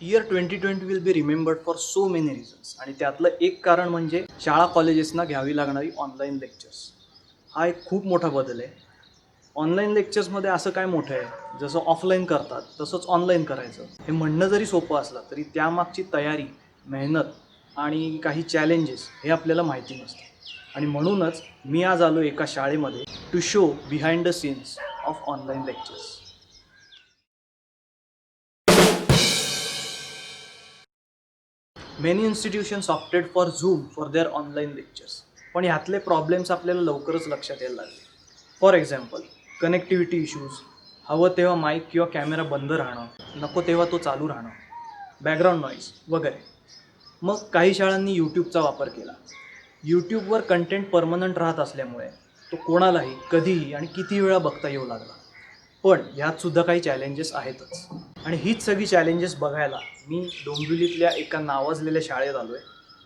Year 2020 will be remembered for so many reasons आणि त्यातलं एक कारण म्हणजे शाळा कॉलेजेसना घ्यावी लागणारी ऑनलाईन लेक्चर्स. हा एक खूप मोठा बदल आहे. ऑनलाईन लेक्चर्समध्ये असं काय मोठं आहे, जसं ऑफलाईन करतात तसंच ऑनलाईन करायचं हे म्हणणं जरी सोपं असलं तरी त्यामागची तयारी, मेहनत आणि काही चॅलेंजेस हे आपल्याला माहिती नसतं. आणि म्हणूनच मी आज आलो एका शाळेमध्ये to show behind the scenes of online lectures. Many institutions opted for Zoom for their online lectures. पण ह्यातले प्रॉब्लेम्स आपल्याला लवकरच लक्षात यायला लागले. फॉर एक्झाम्पल, कनेक्टिव्हिटी इश्यूज, हवं तेव्हा माईक किंवा कॅमेरा बंद राहणं, नको तेव्हा तो चालू राहणं, बॅकग्राऊंड नॉईज वगैरे. मग काही शाळांनी यूट्यूबचा वापर केला. यूट्यूबवर कंटेंट परमनंट राहत असल्यामुळे तो कोणालाही कधीही आणि किती वेळा बघता येऊ लागला. पण ह्यातसुद्धा काही चॅलेंजेस आहेतच. आणि हीच सगळी चॅलेंजेस बघायला मी डोंबिवलीतल्या एका नावाजलेल्या शाळेत आलो आहे.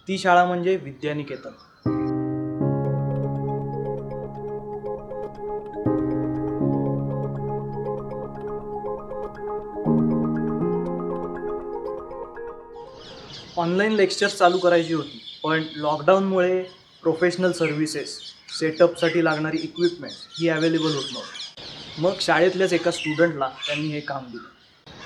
ती शाळा म्हणजे विद्यानिकेतन. ऑनलाईन लेक्चर्स चालू करायची होती, पण लॉकडाऊनमुळे प्रोफेशनल सर्व्हिसेस, सेटअपसाठी लागणारी इक्विपमेंट्स ही अवेलेबल होत नव्हती. मग शाळेतल्याच एका स्टुडंटला त्यांनी हे काम दिलं.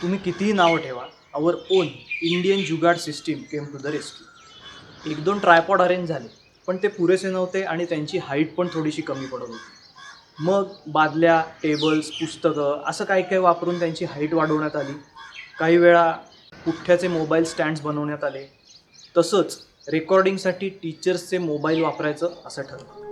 तुम्ही कितीही नावं ठेवा, our own Indian jugaad system came to the rescue. 1-2 tripod arrange झाले, पण ते पुरेसे नव्हते आणि त्यांची हाईट पण थोडीशी कमी पडत होती. मग बादल्या, टेबल्स, पुस्तकं असं काही काही वापरून त्यांची हाईट वाढवण्यात आली. काही वेळा पुठ्ठ्याचे मोबाईल स्टँड्स बनवण्यात आले. तसंच रेकॉर्डिंगसाठी टीचर्सचे मोबाईल वापरायचं असं ठरलं.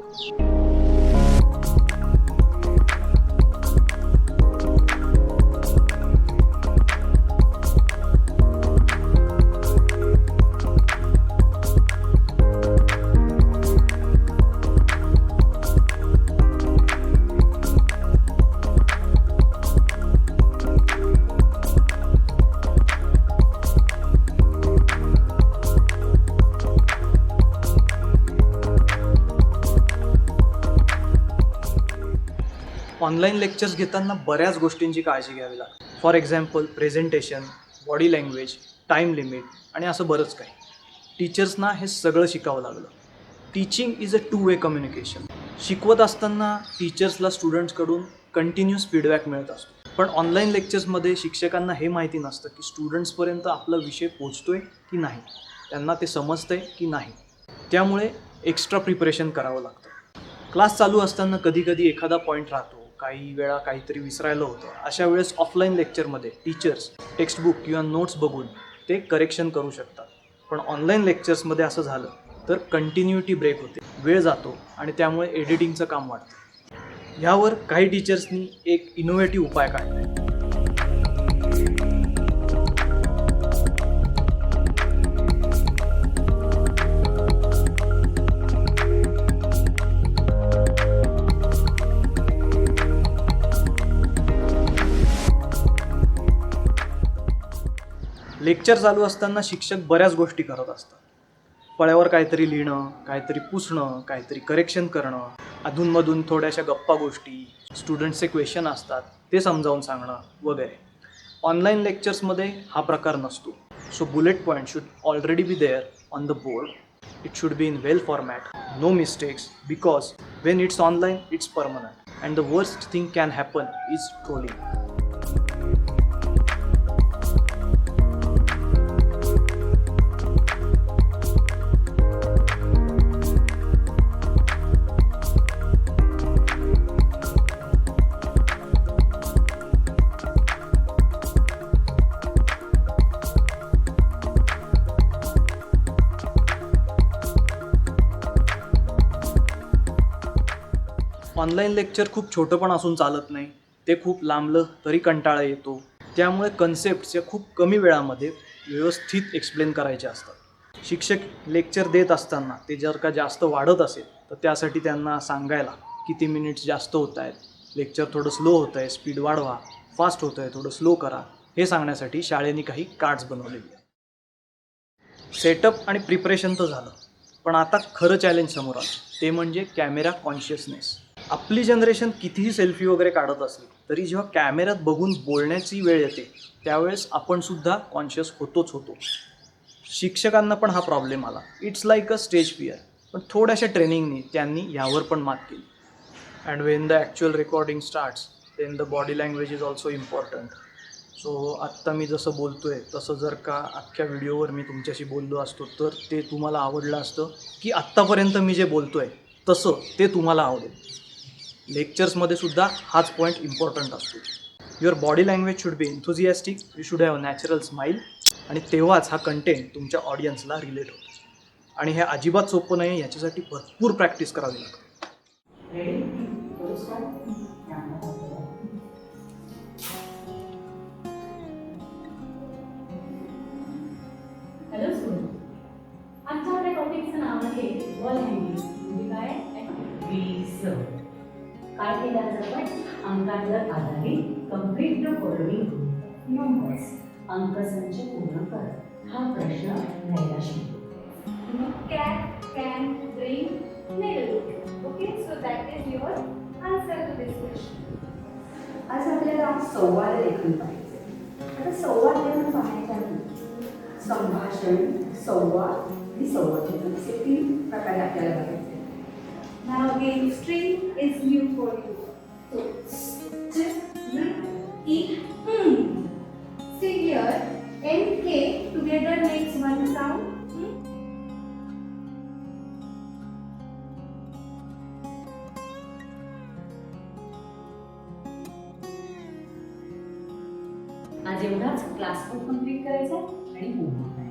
ऑनलाईन लेक्चर्स घेताना बऱ्याच गोष्टींची काळजी घ्यावी लागते. For example, presentation, body language, time limit आणि असं बरंच काही. टीचर्सना हे सगळं शिकावं लागलं. Teaching is a two way communication. शिकवत असताना टीचर्सला स्टुडंट्सकडून कंटिन्यूस फीडबॅक मिळत असतो. पण ऑनलाईन लेक्चर्समध्ये शिक्षकांना हे माहिती नसतं की स्टुडंट्सपर्यंत आपला विषय पोचतोय की नाही, त्यांना ते समजतंय की नाही. त्यामुळे एक्स्ट्रा प्रिपरेशन करावं लागतं. क्लास चालू असताना कधीकधी एखादा पॉईंट राहतो, काही वेळा काहीतरी विसरायला होतं. अशा वेळेस ऑफलाईन लेक्चरमध्ये टीचर्स टेक्स्टबुक किंवा नोट्स बघून ते करेक्शन करू शकतात. पण ऑनलाईन लेक्चर्समध्ये असं झालं तर कंटिन्युटी ब्रेक होते, वेळ जातो आणि त्यामुळे एडिटिंगचं काम वाढतं. ह्यावर काही टीचर्सनी एक इनोव्हेटिव्ह उपाय काढला आहे. लेक्चर चालू असताना शिक्षक बऱ्याच गोष्टी करत असतात. फळ्यावर काहीतरी लिहिणं, काहीतरी पुसणं, काहीतरी करेक्शन करणं, अधूनमधून थोड्याशा गप्पा गोष्टी, स्टुडंट्सचे क्वेश्चन असतात ते समजावून सांगणं वगैरे. ऑनलाईन लेक्चर्समध्ये हा प्रकार नसतो. So bullet point should already be there on the board. It should be in well format, no mistakes, because when it's online it's permanent and the worst thing can happen is trolling. Online lecture खूप छोटं पण असून चालत नाही. ते खूप लांबलं तरी कंटाळा येतो. त्यामुळे कन्सेप्ट्स या खूप कमी वेळामध्ये व्यवस्थित एक्सप्लेन करायचे असतात. शिक्षक लेक्चर देत असताना ते जर का जास्त वाढत असेल तर त्यासाठी त्यांना सांगायला किती मिनिट्स जास्त होत आहेत, लेक्चर थोडं स्लो होतं आहे, स्पीड वाढवा, फास्ट होतं आहे, थोडं स्लो करा, हे सांगण्यासाठी शाळेने काही कार्ड्स बनवलेले आहेत. सेटअप आणि प्रिपरेशन तर झालं, पण आता खरं चॅलेंज समोर आलं, ते म्हणजे कॅमेरा कॉन्शियसनेस. आपली जनरेशन कितीही सेल्फी वगैरे काढत असली तरी जेव्हा कॅमेऱ्यात बघून बोलण्याची वेळ येते त्यावेळेस आपण सुद्धा कॉन्शियस होतो. शिक्षकांना पण हा प्रॉब्लेम आला. It's like a stage fear. पण थोड्याशा ट्रेनिंगनी त्यांनी यावर पण मात केली. And when the actual recording starts then the body language is also important. So आत्ता मी जसं बोलतो आहे तसं जर का अख्ख्या व्हिडिओवर मी तुमच्याशी बोललो असतो तर ते तुम्हाला आवडलं असतं की आत्तापर्यंत मी जे बोलतो आहे तसं ते तुम्हाला आवडेल. लेक्चर्समध्ये सुद्धा हाच पॉईंट इम्पॉर्टंट असतो. Your body language should be enthusiastic, you should have natural smile, आणि तेव्हाच हा कंटेंट तुमच्या ऑडियन्सला रिलेट होतो. आणि हे अजिबात सोपं नाही, याच्यासाठी भरपूर प्रॅक्टिस करावी लागते. हॅलो स्टुडंट, आजच्या आपल्या टॉपिकचं नाव आहे वॉल हँगिंग. म्हणजे काय? ॲक्टिव्हिटीज. काय केलं आज आपण? अंकांवर आधारित कम्प्लीट द फॉलोइंग नंबर्स, अंकसंच पूर्ण कर हा प्रश्न घ्यायला शिकलो. Cat can drink milk. Okay, so that is your answer to this question. आज आपल्याला संवाद लेखन पाहिजे. आता संवाद लेखन पाहायच्या संभाषण, संवाद आणि संवाद लेखन असे 3 प्रकारे आपल्याला बघायचे. Now again, string is new for you. So, see here, N, K together makes one sound. आज एवढाच क्लास पण कंप्लीट करायचा आणि होमवर्क करायचा.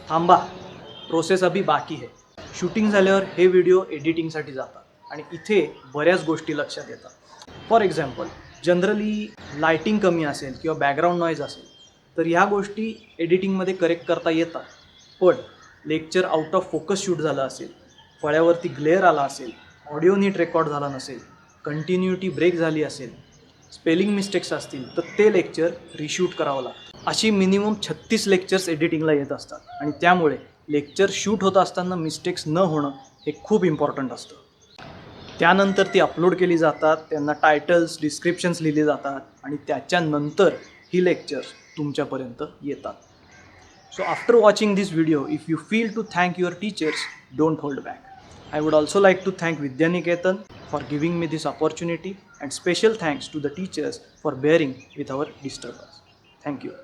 थांबा, प्रोसेस अभी बाकी आहे. शूटिंग झाल्यावर हे व्हिडिओ एडिटिंगसाठी जातात आणि इथे बऱ्याच गोष्टी लक्षात येतात. फॉर एक्झाम्पल, जनरली लायटिंग कमी असेल किंवा बॅकग्राऊंड नॉईज असेल तर ह्या गोष्टी एडिटिंगमध्ये करेक्ट करता येतात. पण lecture out of focus shoot झालं असेल, फळ्यावरती ग्लेअर आला असेल, ऑडिओ नीट रेकॉर्ड झाला नसेल, कंटिन्युटी ब्रेक झाली असेल, स्पेलिंग मिस्टेक्स असतील तर ते लेक्चर रिशूट करावं लागतं. अशी मिनिमम 36 लेक्चर्स एडिटिंगला येत असतात आणि त्यामुळे लेक्चर शूट होत असताना मिस्टेक्स न होणं हे खूप इम्पॉर्टंट असतं. त्यानंतर ती अपलोड केली जातात, त्यांना टायटल्स, डिस्क्रिप्शन्स लिहिले जातात आणि त्याच्यानंतर ही लेक्चर्स तुमच्यापर्यंत येतात. So after watching this video, if you feel to thank your teachers, don't hold back. I would also like to thank Vidyaniketan for giving me this opportunity, and special thanks to the teachers for bearing with our disturbance. Thank you.